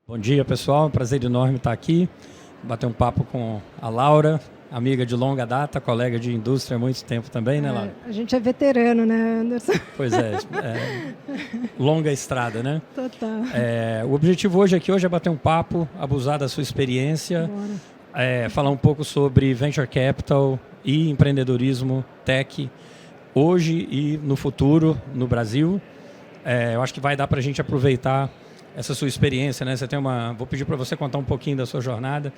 Bom dia, pessoal. É um prazer enorme estar aqui, bater um papo com a Laura, amiga de longa data, colega de indústria há muito tempo também, né, Laura? A gente é veterano, né, Anderson? Pois é, longa estrada, né? Total. O objetivo hoje é bater um papo, abusar da sua experiência, falar um pouco sobre Venture Capital e empreendedorismo tech, hoje e no futuro, no Brasil. Eu acho que vai dar para a gente aproveitar essa sua experiência, né? Vou pedir para você contar um pouquinho da sua jornada,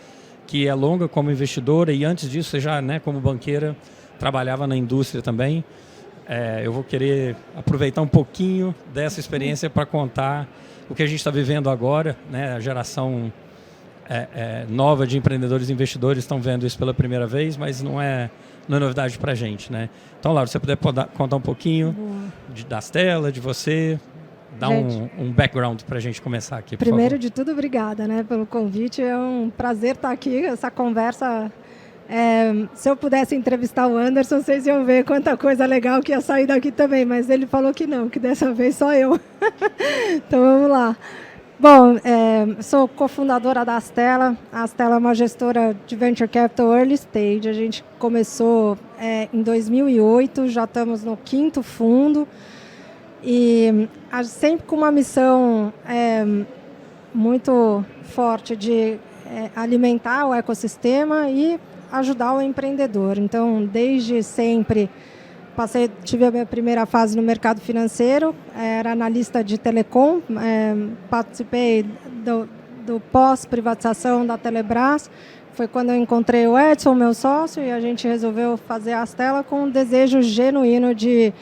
que é longa como investidora e antes disso você já, né, como banqueira, trabalhava na indústria também. Eu vou querer aproveitar um pouquinho dessa experiência para contar o que a gente está vivendo agora, né? A geração nova de empreendedores e investidores estão vendo isso pela primeira vez, mas não é novidade para a gente, né? Então, Laura, se você puder contar um pouquinho da Astela, de você, dar um background para a gente começar aqui, por Primeiro favor. de tudo, obrigada, né, pelo convite. É um prazer estar aqui, essa conversa. Se eu pudesse entrevistar o Anderson, vocês iam ver quanta coisa legal que ia sair daqui também, mas ele falou que não, que dessa vez só eu. Então, vamos lá. Bom, sou cofundadora da Astela. A Astela é uma gestora de Venture Capital Early Stage. A gente começou em 2008, já estamos no 5º fundo. E sempre com uma missão muito forte de alimentar o ecossistema e ajudar o empreendedor. Então, desde sempre, tive a minha primeira fase no mercado financeiro, era analista de telecom, participei do pós-privatização da Telebrás. Foi quando eu encontrei o Edson, meu sócio, e a gente resolveu fazer a Astela com um desejo genuíno de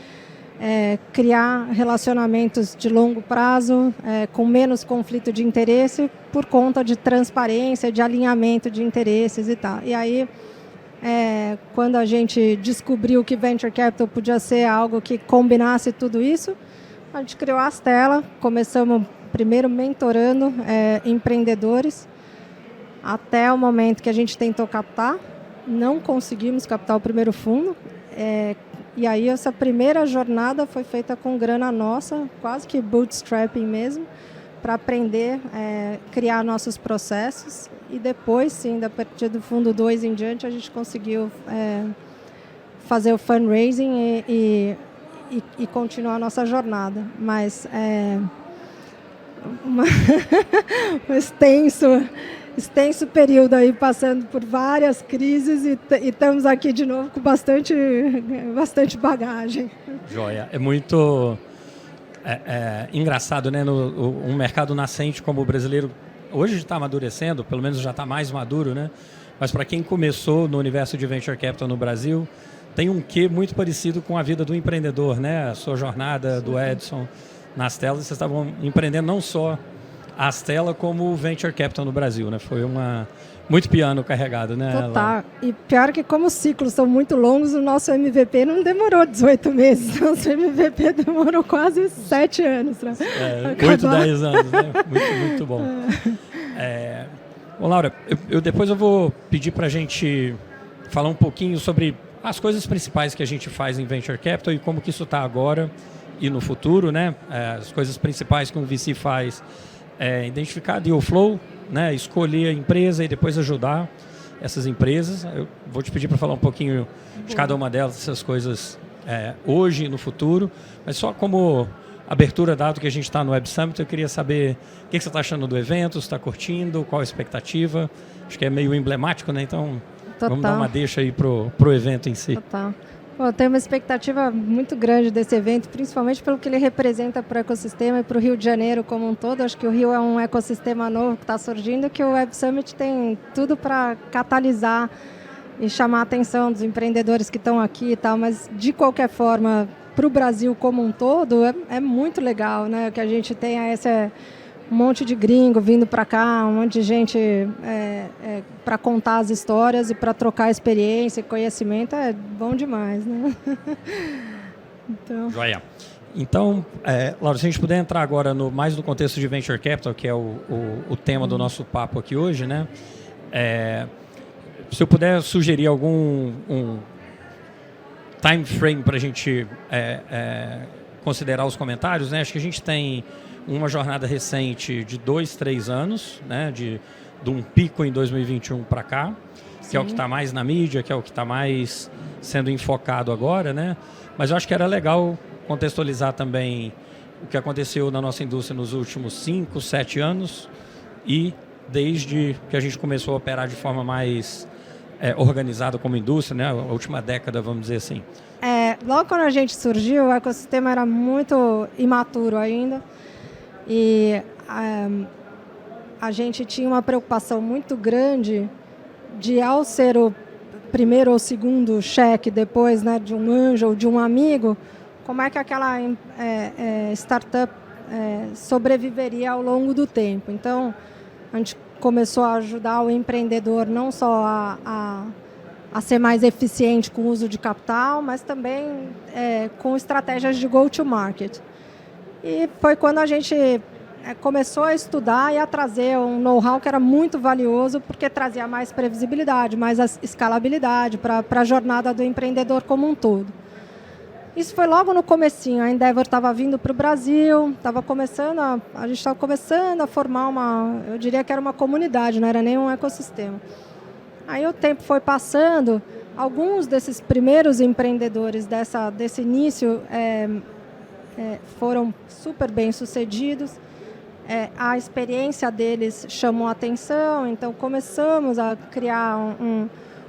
criar relacionamentos de longo prazo, com menos conflito de interesse, por conta de transparência, de alinhamento de interesses e tal. E aí, quando a gente descobriu que Venture Capital podia ser algo que combinasse tudo isso, a gente criou a Astela. Começamos primeiro mentorando empreendedores, até o momento que a gente tentou captar. Não conseguimos captar o primeiro fundo. E aí essa primeira jornada foi feita com grana nossa, quase que bootstrapping mesmo, para aprender, criar nossos processos. E depois, sim, a partir do fundo 2 em diante, a gente conseguiu fazer o fundraising e continuar a nossa jornada. Mas um extenso período aí, passando por várias crises e estamos aqui de novo com bastante bagagem. Joia. É muito engraçado, né? Um mercado nascente como o brasileiro hoje está amadurecendo, pelo menos já está mais maduro, né? Mas para quem começou no universo de Venture Capital no Brasil, tem um quê muito parecido com a vida do empreendedor, né? A sua jornada do Edson na Astela, vocês estavam empreendendo não só a Astela como o Venture Capital no Brasil, né? Foi muito piano carregado, né? Total. E pior que como os ciclos são muito longos, o nosso MVP não demorou 18 meses. O nosso MVP demorou quase 7 anos. Né? 8, 10 anos, né? Muito bom. Bom, Laura, depois eu vou pedir para a gente falar um pouquinho sobre as coisas principais que a gente faz em Venture Capital e como que isso está agora e no futuro, né? As coisas principais que um VC faz identificar deal flow, né? Escolher a empresa e depois ajudar essas empresas. Eu vou te pedir para falar um pouquinho de cada uma delas, essas coisas hoje e no futuro, mas só como abertura, dado que a gente está no Web Summit, eu queria saber o que você está achando do evento, se está curtindo, qual a expectativa. Acho que é meio emblemático, né? Então, vamos dar uma deixa aí pro evento em si. Total. Bom, eu tenho uma expectativa muito grande desse evento, principalmente pelo que ele representa para o ecossistema e para o Rio de Janeiro como um todo. Acho que o Rio é um ecossistema novo que está surgindo, que o Web Summit tem tudo para catalisar e chamar a atenção dos empreendedores que estão aqui e tal, mas de qualquer forma, para o Brasil como um todo, é muito legal, né? Que a gente tenha esse um monte de gringo vindo para cá, um monte de gente para contar as histórias e para trocar experiência e conhecimento, é bom demais, né? Então... Joia. Então, Laura, se a gente puder entrar agora mais no contexto de Venture Capital, que é o tema do nosso papo aqui hoje, né? Se eu puder sugerir algum time frame para a gente considerar os comentários, né? Acho que a gente tem uma jornada recente de 2, 3 anos, né, de um pico em 2021 para cá, que é o que está mais na mídia, que é o que está mais sendo enfocado agora, né? Mas eu acho que era legal contextualizar também o que aconteceu na nossa indústria nos últimos 5, 7 anos e desde que a gente começou a operar de forma mais organizada como indústria, né? A última década, vamos dizer assim. Logo quando a gente surgiu, o ecossistema era muito imaturo ainda e a gente tinha uma preocupação muito grande de, ao ser o primeiro ou segundo cheque depois, né, de um anjo ou de um amigo, como é que aquela startup sobreviveria ao longo do tempo. Então, a gente começou a ajudar o empreendedor não só a ser mais eficiente com o uso de capital, mas também com estratégias de go-to-market. E foi quando a gente começou a estudar e a trazer um know-how que era muito valioso, porque trazia mais previsibilidade, mais escalabilidade para a jornada do empreendedor como um todo. Isso foi logo no comecinho. A Endeavor estava vindo para o Brasil, a gente estava começando a formar eu diria que era uma comunidade, não era nem um ecossistema. Aí o tempo foi passando, alguns desses primeiros empreendedores desse início foram super bem sucedidos. A experiência deles chamou a atenção, então começamos a criar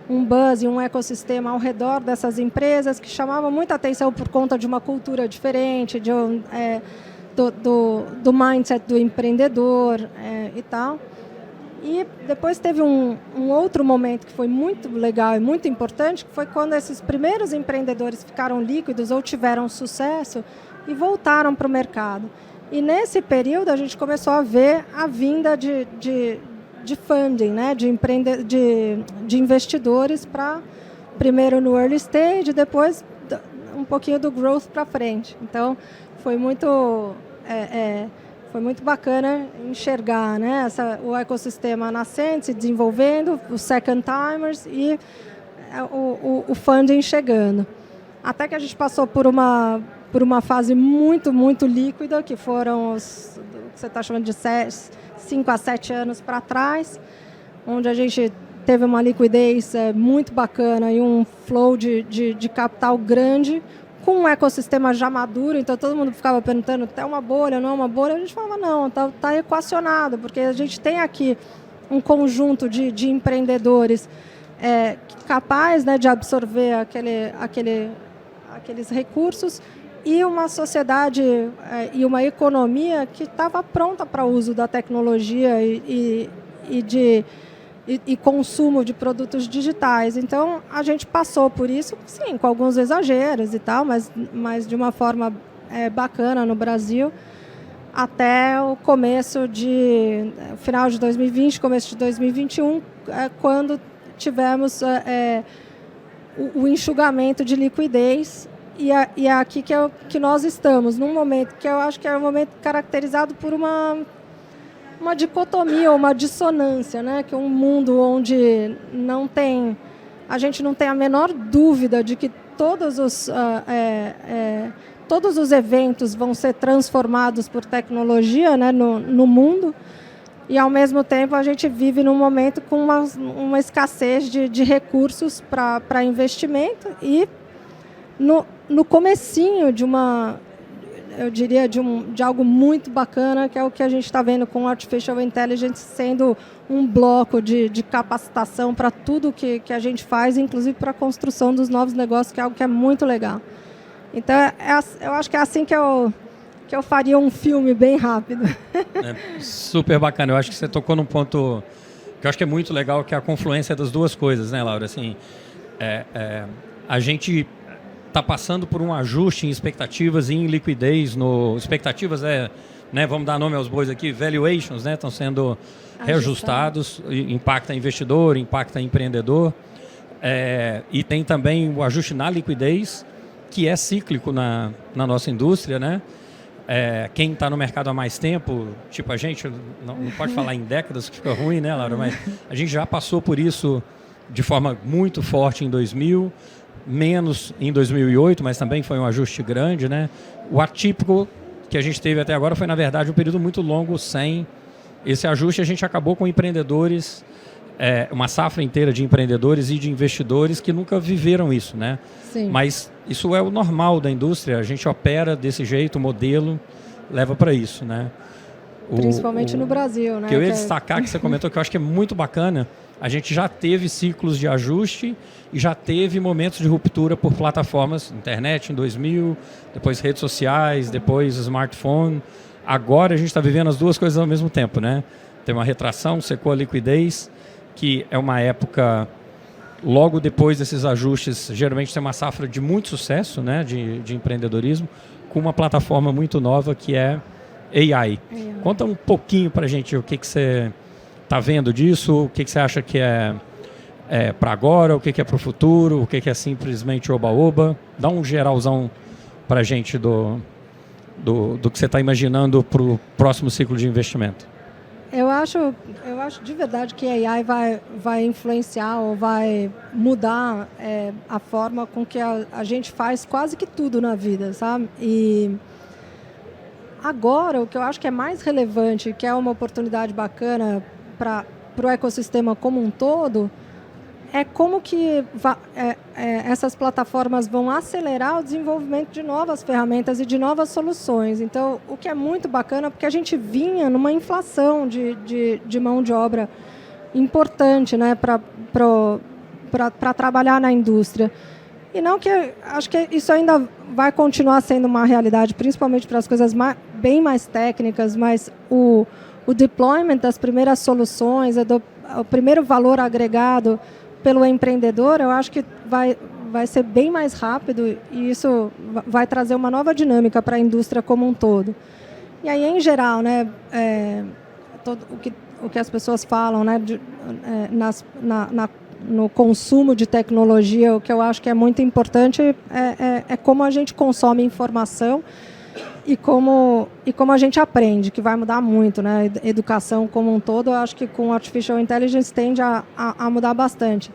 um buzz e um ecossistema ao redor dessas empresas que chamavam muita atenção por conta de uma cultura diferente, do mindset do empreendedor e tal. E depois teve um outro momento que foi muito legal e muito importante, que foi quando esses primeiros empreendedores ficaram líquidos ou tiveram sucesso e voltaram para o mercado. E nesse período a gente começou a ver a vinda de funding, né, de investidores primeiro no early stage, depois um pouquinho do growth para frente. Então foi muito bacana enxergar, né, o ecossistema nascente, se desenvolvendo, os second timers e o funding chegando. Até que a gente passou por uma fase muito, muito líquida, que foram o que você está chamando de 5 a 7 anos para trás, onde a gente teve uma liquidez muito bacana e um flow de capital grande, com um ecossistema já maduro. Então todo mundo ficava perguntando, é uma bolha, não é uma bolha? A gente falava, não, está equacionado, porque a gente tem aqui um conjunto de empreendedores capaz, né, de absorver aqueles recursos, e uma sociedade e uma economia que estava pronta para o uso da tecnologia e consumo de produtos digitais. Então, a gente passou por isso, sim, com alguns exageros e tal, mas de uma forma bacana no Brasil, até o final de 2020, começo de 2021, quando tivemos o enxugamento de liquidez. E é aqui que nós estamos, num momento que eu acho que é um momento caracterizado por uma dicotomia, uma dissonância, né? Que é um mundo onde a gente não tem a menor dúvida de que todos os eventos vão ser transformados por tecnologia, né, no mundo, e ao mesmo tempo a gente vive num momento com uma escassez de recursos para investimento e no comecinho eu diria, de algo muito bacana, que é o que a gente está vendo com Artificial Intelligence sendo um bloco de capacitação para tudo que a gente faz, inclusive para a construção dos novos negócios, que é algo que é muito legal. Então, eu acho que é assim que eu faria um filme bem rápido. Super bacana. Eu acho que você tocou num ponto que eu acho que é muito legal, que é a confluência das duas coisas, né, Laura? Assim, a gente está passando por um ajuste em expectativas e em liquidez. Expectativas né, vamos dar nome aos bois aqui, valuations, né, estão sendo reajustados, impacta investidor, impacta empreendedor, e tem também o ajuste na liquidez, que é cíclico na nossa indústria, né? Quem está no mercado há mais tempo, tipo a gente, não pode falar em décadas, que fica ruim, né, Laura? Mas a gente já passou por isso de forma muito forte em 2000, menos em 2008, mas também foi um ajuste grande, né? O atípico, que a gente teve até agora foi, na verdade, um período muito longo sem esse ajuste. A gente acabou com empreendedores, uma safra inteira de empreendedores e de investidores que nunca viveram isso, né? Sim. Mas isso é o normal da indústria, a gente opera desse jeito, o modelo leva para isso, né? Principalmente no Brasil, né? Que eu ia destacar, que você comentou, que eu acho que é muito bacana, a gente já teve ciclos de ajuste e já teve momentos de ruptura por plataformas, internet em 2000, depois redes sociais, depois smartphone. Agora a gente está vivendo as duas coisas ao mesmo tempo, né? Tem uma retração, secou a liquidez, que é uma época, logo depois desses ajustes, geralmente tem uma safra de muito sucesso, né, de empreendedorismo, com uma plataforma muito nova que é AI. Conta um pouquinho para a gente o que você está vendo disso, o que você acha que é para agora, o que é para o futuro, o que é simplesmente oba-oba. Dá um geralzão para a gente do que você está imaginando para o próximo ciclo de investimento. Eu acho de verdade que a AI vai influenciar ou vai mudar a forma com que a gente faz quase que tudo na vida, sabe? E agora, o que eu acho que é mais relevante, que é uma oportunidade bacana para o ecossistema como um todo, é como que essas plataformas vão acelerar o desenvolvimento de novas ferramentas e de novas soluções. Então, o que é muito bacana, porque a gente vinha numa inflação de mão de obra importante, né, para trabalhar na indústria. E não que acho que isso ainda vai continuar sendo uma realidade, principalmente para as coisas bem mais técnicas, mas o deployment das primeiras soluções, o primeiro valor agregado pelo empreendedor, eu acho que vai ser bem mais rápido e isso vai trazer uma nova dinâmica para a indústria como um todo. E aí, em geral, né, o que as pessoas falam, né, no consumo de tecnologia, o que eu acho que é muito importante é como a gente consome informação e como a gente aprende, que vai mudar muito, né? Educação como um todo, eu acho que com Artificial Intelligence tende a mudar bastante.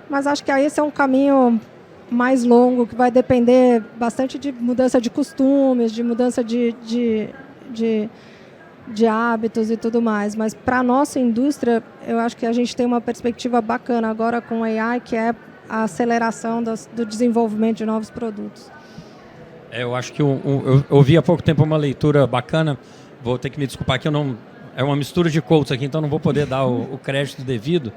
Mas acho que esse é um caminho mais longo, que vai depender bastante de mudança de costumes, de mudança de hábitos e tudo mais. Mas para a nossa indústria, eu acho que a gente tem uma perspectiva bacana agora com AI, que é a aceleração do desenvolvimento de novos produtos. Eu acho que eu ouvi há pouco tempo uma leitura bacana, vou ter que me desculpar que é uma mistura de quotes aqui, então não vou poder dar o crédito devido,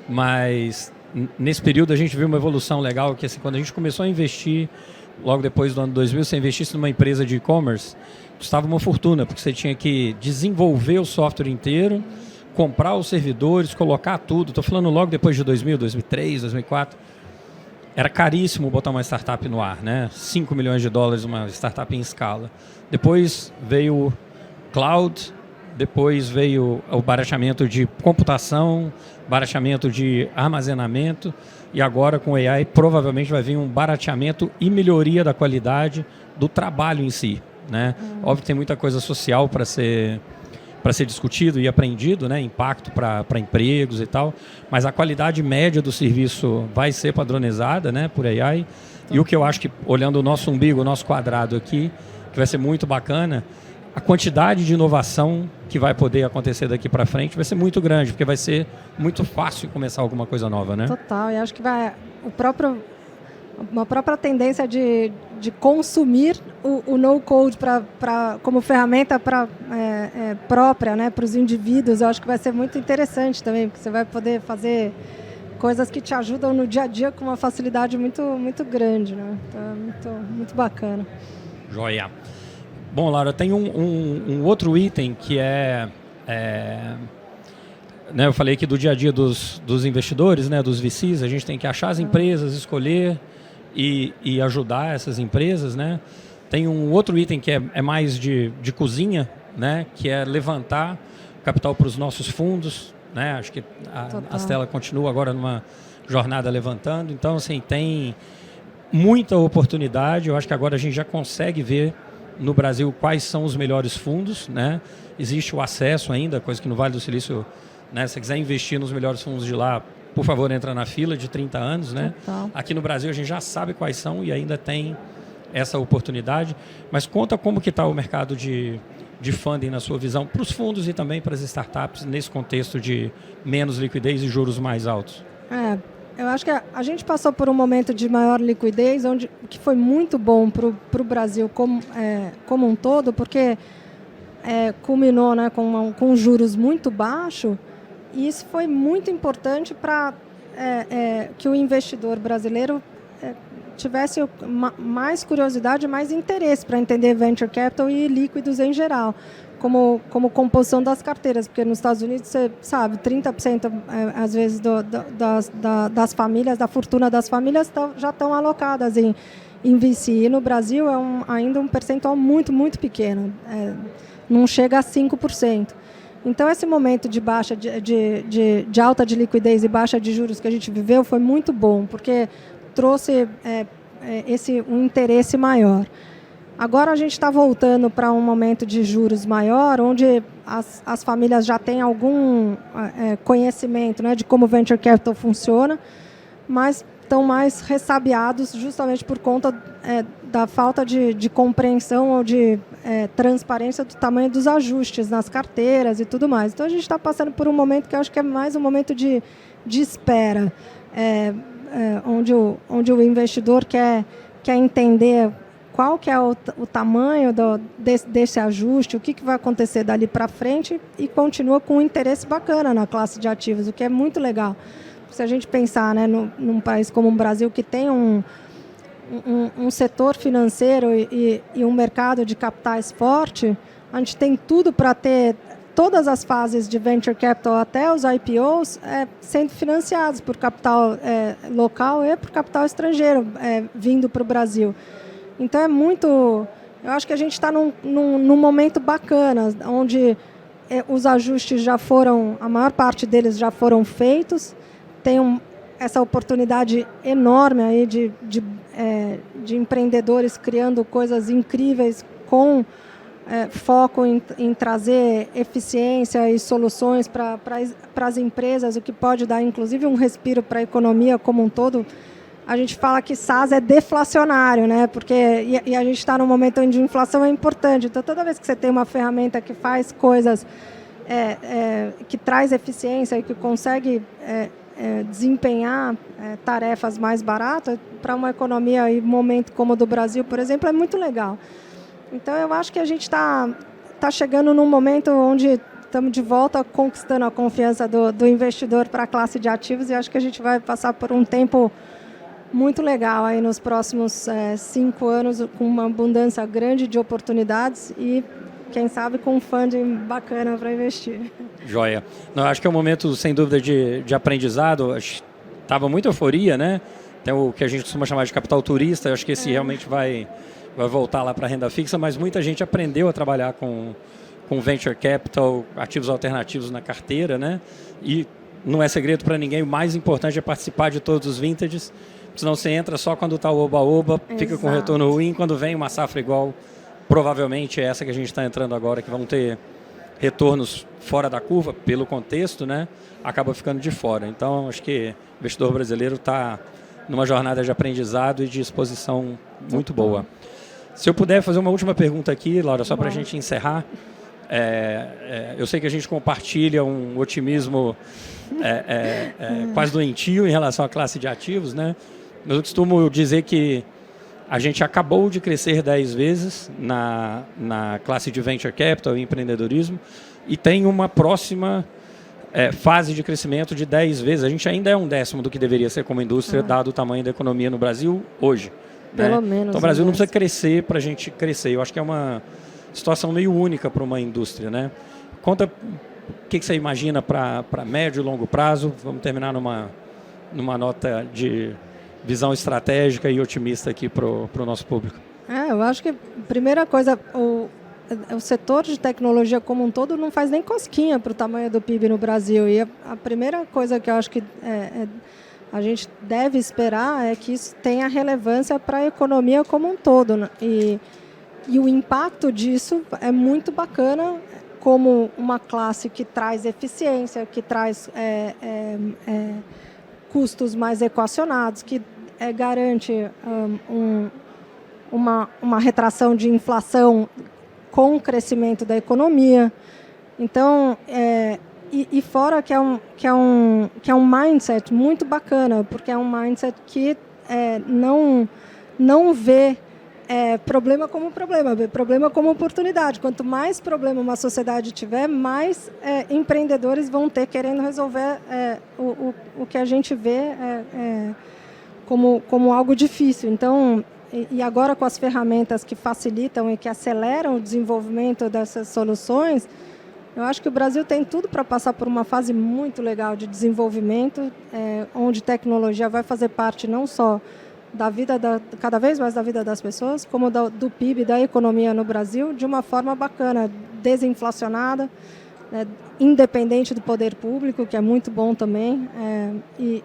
mas nesse período a gente viu uma evolução legal, que assim, quando a gente começou a investir, logo depois do ano 2000, você investisse numa empresa de e-commerce, custava uma fortuna, porque você tinha que desenvolver o software inteiro, comprar os servidores, colocar tudo, estou falando logo depois de 2000, 2003, 2004, era caríssimo botar uma startup no ar, né? 5 milhões de dólares uma startup em escala. Depois veio o cloud, depois veio o barateamento de computação, barateamento de armazenamento e agora com AI provavelmente vai vir um barateamento e melhoria da qualidade do trabalho em si, né? Óbvio que tem muita coisa social para ser discutido e aprendido, né? Impacto para empregos e tal, mas a qualidade média do serviço vai ser padronizada, né, por AI. E o que eu acho que, olhando o nosso umbigo, o nosso quadrado aqui, que vai ser muito bacana, a quantidade de inovação que vai poder acontecer daqui para frente vai ser muito grande, porque vai ser muito fácil começar alguma coisa nova, né? Total, e acho que uma própria tendência de consumir o no-code como ferramenta própria, né, para os indivíduos, eu acho que vai ser muito interessante também, porque você vai poder fazer coisas que te ajudam no dia a dia com uma facilidade muito, muito grande, né? Então é muito, muito bacana. Joia. Bom, Laura, tem um outro item que né, eu falei aqui do dia a dia dos investidores, né, dos VCs, a gente tem que achar as empresas, escolher e ajudar essas empresas, né? Tem um outro item que é mais de cozinha, né, que é levantar capital para os nossos fundos, né? Acho que a Stella continua agora numa jornada levantando, então assim, tem muita oportunidade. Eu acho que agora a gente já consegue ver no Brasil quais são os melhores fundos, né? Existe o acesso ainda, coisa que no Vale do Silício, né? Se você quiser investir nos melhores fundos de lá, por favor, entra na fila de 30 anos, né? Total. Aqui no Brasil a gente já sabe quais são e ainda tem essa oportunidade, mas conta como que está o mercado de funding na sua visão, para os fundos e também para as startups, nesse contexto de menos liquidez e juros mais altos. Eu acho que a gente passou por um momento de maior liquidez, que foi muito bom para o Brasil como um todo, porque culminou, né, com juros muito baixos, e isso foi muito importante para que o investidor brasileiro tivesse mais curiosidade, mais interesse para entender venture capital e líquidos em geral, como composição das carteiras, porque nos Estados Unidos, você sabe, 30% às vezes das famílias, da fortuna das famílias já estão alocadas em VC, e no Brasil ainda um percentual muito, muito pequeno, não chega a 5%. Então, esse momento de baixa de alta de liquidez e baixa de juros que a gente viveu foi muito bom, porque trouxe um interesse maior. Agora a gente está voltando para um momento de juros maior, onde as famílias já têm algum conhecimento, né, de como o venture capital funciona, mas estão mais ressabiados justamente por conta da falta de compreensão ou de transparência do tamanho dos ajustes nas carteiras e tudo mais. Então a gente está passando por um momento que eu acho que é mais um momento de espera, onde o investidor quer entender qual que é o tamanho desse ajuste, o que vai acontecer dali para frente, e continua com um interesse bacana na classe de ativos, o que é muito legal. Se a gente pensar, né, num país como o Brasil, que tem um setor financeiro e um mercado de capitais forte, a gente tem tudo para ter todas as fases de venture capital, até os IPOs, sendo financiados por capital local e por capital estrangeiro vindo para o Brasil. Então eu acho que a gente está num momento bacana, onde os ajustes a maior parte deles já foram feitos, tem essa oportunidade enorme aí de empreendedores criando coisas incríveis com foco em trazer eficiência e soluções para as empresas, o que pode dar, inclusive, um respiro para a economia como um todo. A gente fala que SaaS é deflacionário, né? E a gente está num momento onde a inflação é importante. Então, toda vez que você tem uma ferramenta que faz coisas, que traz eficiência e que consegue desempenhar tarefas mais baratas, para uma economia e momento como o do Brasil, por exemplo, é muito legal. Então, eu acho que a gente está chegando num momento onde estamos de volta conquistando a confiança do investidor para a classe de ativos, e acho que a gente vai passar por um tempo muito legal aí nos próximos 5 anos, com uma abundância grande de oportunidades e, quem sabe, com um funding bacana para investir. Joia. Não, acho que é um momento, sem dúvida, de aprendizado. Estava muita euforia, né? Tem o que a gente costuma chamar de capital turista. Acho que esse realmente vai voltar lá para a renda fixa, mas muita gente aprendeu a trabalhar com venture capital, ativos alternativos na carteira, né? E não é segredo para ninguém, o mais importante é participar de todos os vintages, senão você entra só quando está o oba-oba, fica com retorno ruim, quando vem uma safra igual, provavelmente é essa que a gente está entrando agora, que vão ter retornos fora da curva, pelo contexto, né? Acaba ficando de fora. Então, acho que o investidor brasileiro está numa jornada de aprendizado e de exposição muito boa. Se eu puder fazer uma última pergunta aqui, Laura, só para a gente encerrar. Eu sei que a gente compartilha um otimismo quase doentio em relação à classe de ativos, né? Mas eu costumo dizer que a gente acabou de crescer 10 vezes na classe de Venture Capital e empreendedorismo e tem uma próxima fase de crescimento de 10 vezes. A gente ainda é 1/10 do que deveria ser como indústria, dado o tamanho da economia no Brasil hoje. Pelo né? menos. Então o Brasil não precisa crescer para a gente crescer. Eu acho que é uma situação meio única para uma indústria, né? Conta o que você imagina para médio e longo prazo. Vamos terminar numa nota de visão estratégica e otimista aqui para o nosso público. Eu acho que a primeira coisa, o setor de tecnologia como um todo não faz nem cosquinha para o tamanho do PIB no Brasil. E a primeira coisa que eu acho que a gente deve esperar é que isso tenha relevância para a economia como um todo, né? E o impacto disso é muito bacana, como uma classe que traz eficiência, que traz custos mais equacionados, que garante uma retração de inflação com o crescimento da economia. Então, e fora que é um mindset muito bacana, porque é um mindset que não vê problema como problema, vê problema como oportunidade. Quanto mais problema uma sociedade tiver, mais empreendedores vão ter querendo resolver o que a gente vê como algo difícil. Então, e agora com as ferramentas que facilitam e que aceleram o desenvolvimento dessas soluções, eu acho que o Brasil tem tudo para passar por uma fase muito legal de desenvolvimento, onde tecnologia vai fazer parte não só da vida, cada vez mais da vida das pessoas, como do PIB, da economia no Brasil, de uma forma bacana, desinflacionada, independente do poder público, que é muito bom também, e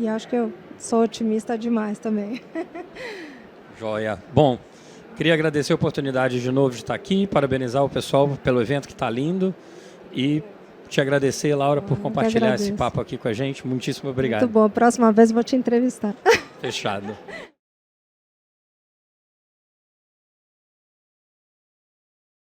acho que eu sou otimista demais também. Joia. Bom, queria agradecer a oportunidade de novo de estar aqui, parabenizar o pessoal pelo evento que está lindo e te agradecer, Laura, por compartilhar esse papo aqui com a gente. Muitíssimo obrigado. Muito bom. Próxima vez vou te entrevistar. Fechado.